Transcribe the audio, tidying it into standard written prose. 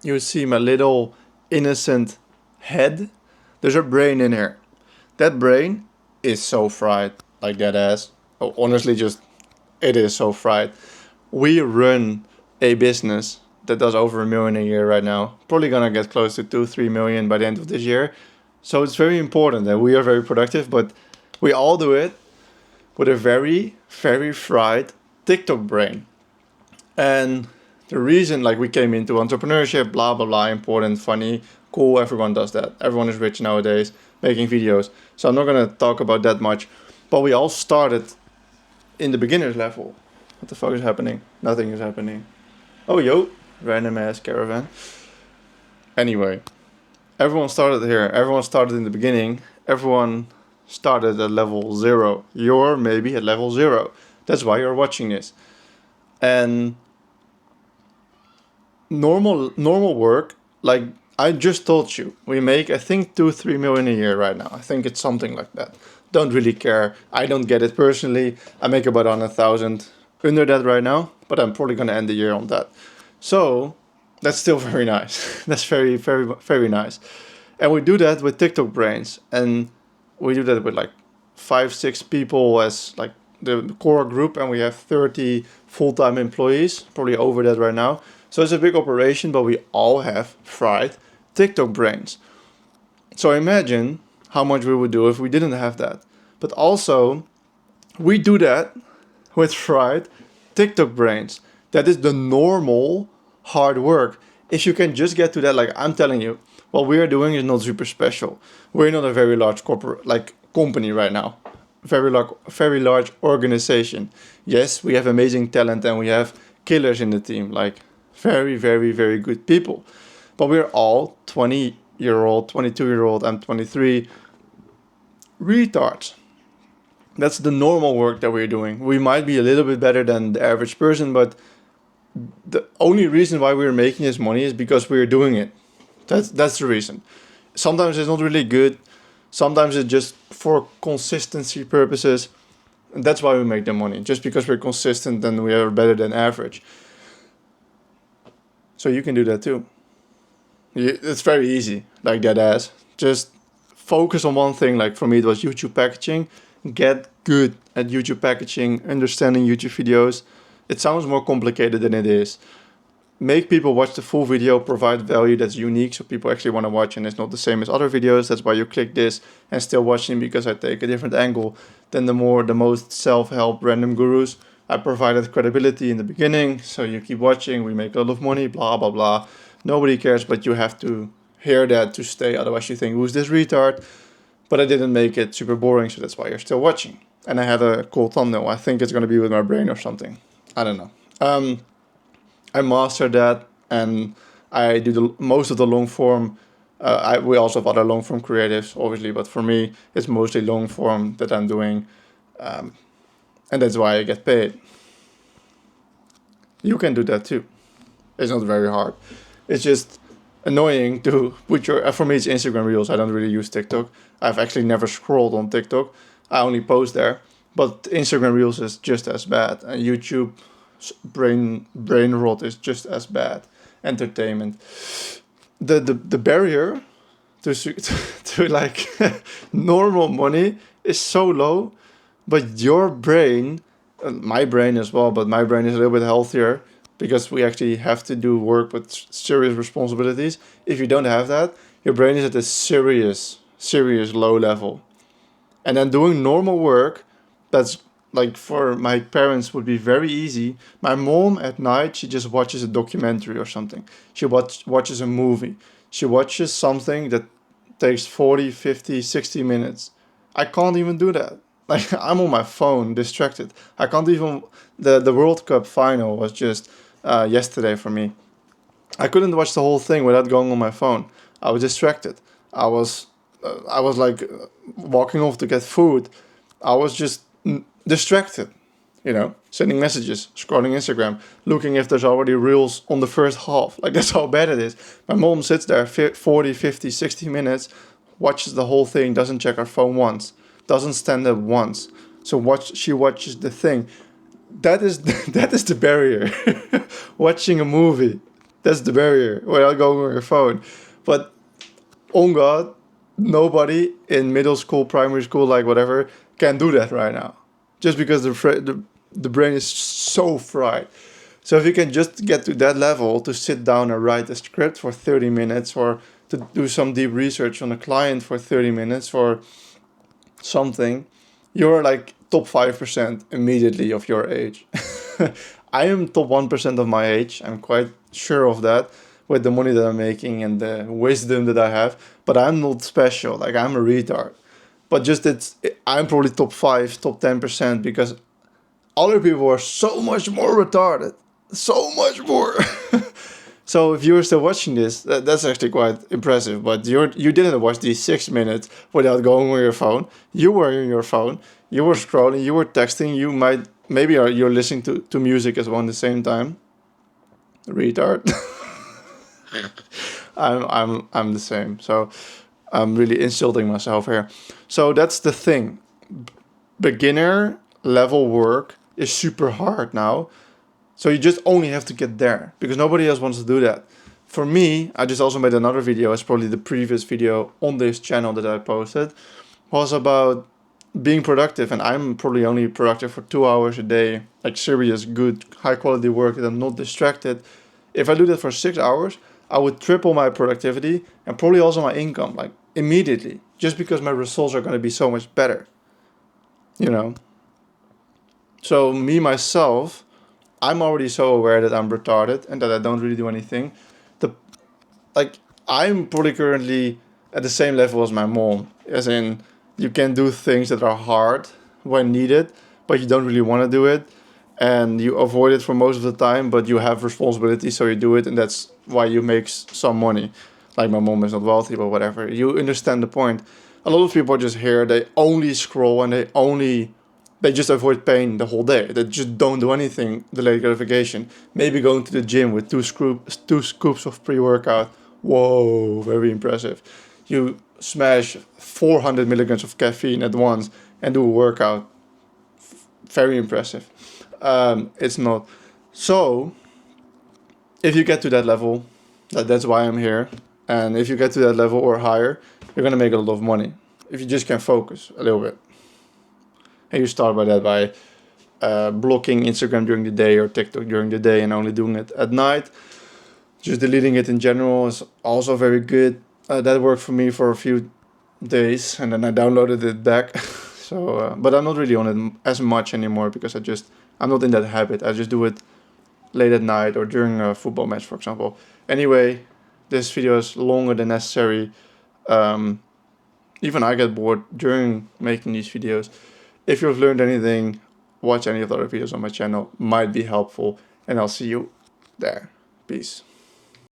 you see my little innocent head. There's a brain in here. That brain is so fried, like that ass. Oh, honestly, just it is so fried. We run a business that does over 1 million a year right now. Probably gonna get close to 2-3 million by the end of this year. So it's very important that we are very productive, but we all do it with a very, very fried TikTok brain. And the reason, like, we came into entrepreneurship, blah blah blah, important, funny, cool. Everyone does that. Everyone is rich nowadays, making videos. So I'm not gonna talk about that much. But we all started in the beginner's level. What the fuck is happening? Nothing is happening. Oh yo, random ass caravan. Anyway, everyone started here. Everyone started in the beginning. Everyone started at level 0. You're maybe at level 0. That's why you're watching this. And normal work, like I just told you, we make I think 2-3 million a year right now. I think it's something like that. Don't really care. I don't get it personally. I make about 100,000 under that right now, but I'm probably gonna end the year on that. So that's still very nice. That's very, very, very nice. And we do that with TikTok brains, and we do that with like 5-6 people as like the core group, and we have 30 full-time employees, probably over that right now. So it's a big operation, but we all have fried TikTok brains. So imagine how much we would do if we didn't have that. But also, we do that with fried TikTok brains. That is the normal hard work. If you can just get to that, like I'm telling you, what we are doing is not super special. We're not a very large corporate like company right now. Very large organization. Yes, we have amazing talent and we have killers in the team, like very, very, very good people. But we're all 20-year-old, 22-year-old, I'm 23 retards. That's the normal work that we're doing. We might be a little bit better than the average person, but the only reason why we're making this money is because we're doing it. That's the reason. Sometimes it's not really good. Sometimes it's just for consistency purposes. And that's why we make the money. Just because we're consistent and we are better than average. So you can do that too. It's very easy, like that ass. Just focus on one thing. Like for me, it was YouTube packaging. Get good at YouTube packaging, understanding YouTube videos. It sounds more complicated than it is. Make people watch the full video, provide value that's unique so people actually want to watch and it's not the same as other videos. That's why you click this and still watching, because I take a different angle than the most self-help random gurus. I provided credibility in the beginning, so you keep watching, we make a lot of money, blah blah blah. Nobody cares, but you have to hear that to stay, otherwise you think, who's this retard? But I didn't make it super boring, so that's why you're still watching. And I had a cool thumbnail. I think it's going to be with my brain or something. I don't know. I mastered that, and I do most of the long form. We also have other long form creatives, obviously, but for me, it's mostly long form that I'm doing, and that's why I get paid. You can do that too. It's not very hard. It's just annoying to put your. For me, it's Instagram Reels. I don't really use TikTok. I've actually never scrolled on TikTok. I only post there. But Instagram Reels is just as bad, and YouTube brain rot is just as bad. Entertainment. The barrier to to like normal money is so low, but your brain, my brain as well, but my brain is a little bit healthier because we actually have to do work with serious responsibilities. If you don't have that, your brain is at a serious low level. And then doing normal work, that's like for my parents would be very easy. My mom at night, she just watches a documentary or something. She watches a movie. She watches something that takes 40, 50, 60 minutes. I can't even do that. Like I'm on my phone, distracted. I can't even. The World Cup final was just yesterday for me. I couldn't watch the whole thing without going on my phone. I was distracted. I was like walking off to get food. I was just distracted, sending messages, scrolling Instagram, looking if there's already reels on the first half. Like that's how bad it is. My mom sits there 40, 50, 60 minutes, watches the whole thing, doesn't check her phone once, doesn't stand up once. So she watches the thing. That is that is the barrier. Watching a movie. That's the barrier without going on your phone. But on God, nobody in middle school, primary school, like whatever, can do that right now. Just because the brain is so fried. So if you can just get to that level to sit down and write a script for 30 minutes or to do some deep research on a client for 30 minutes or something, you're like top 5% immediately of your age. I am top 1% of my age. I'm quite sure of that with the money that I'm making and the wisdom that I have. But I'm not special. Like, I'm a retard. But just I'm probably top 5, top 10% because other people are so much more retarded. So much more. So if you're still watching this, that's actually quite impressive. But you didn't watch these 6 minutes without going on your phone. You were on your phone. You were scrolling. You were texting. You're listening to music as well at the same time. Retard. I'm the same. So I'm really insulting myself here. So that's the thing. Beginner level work is super hard now. So you just only have to get there because nobody else wants to do that. For me, I just also made another video. It's probably the previous video on this channel that I posted. Was about being productive, and I'm probably only productive for 2 hours a day, like serious, good, high quality work that I'm not distracted. If I do that for 6 hours, I would triple my productivity and probably also my income, like immediately, just because my results are going to be so much better. You know? So me, myself, I'm already so aware that I'm retarded and that I don't really do anything. I'm probably currently at the same level as my mom, as in you can do things that are hard when needed, but you don't really want to do it, and you avoid it for most of the time, but you have responsibility, so you do it, and that's why you make some money. Like my mom is not wealthy, but whatever. You understand the point. A lot of people are just here, they only scroll and they just avoid pain the whole day. They just don't do anything, delayed gratification. Maybe going to the gym with two scoops of pre-workout. Whoa, very impressive. You smash 400 milligrams of caffeine at once and do a workout. Very impressive. It's not. So, if you get to that level, that's why I'm here. And if you get to that level or higher, you're going to make a lot of money. If you just can focus a little bit. And you start by that by blocking Instagram during the day or TikTok during the day and only doing it at night. Just deleting it in general is also very good. That worked for me for a few days and then I downloaded it back. So, but I'm not really on it as much anymore because I'm not in that habit. I just do it late at night or during a football match, for example. Anyway, this video is longer than necessary. Even I get bored during making these videos. If you've learned anything, watch any of the other videos on my channel. Might be helpful. And I'll see you there. Peace.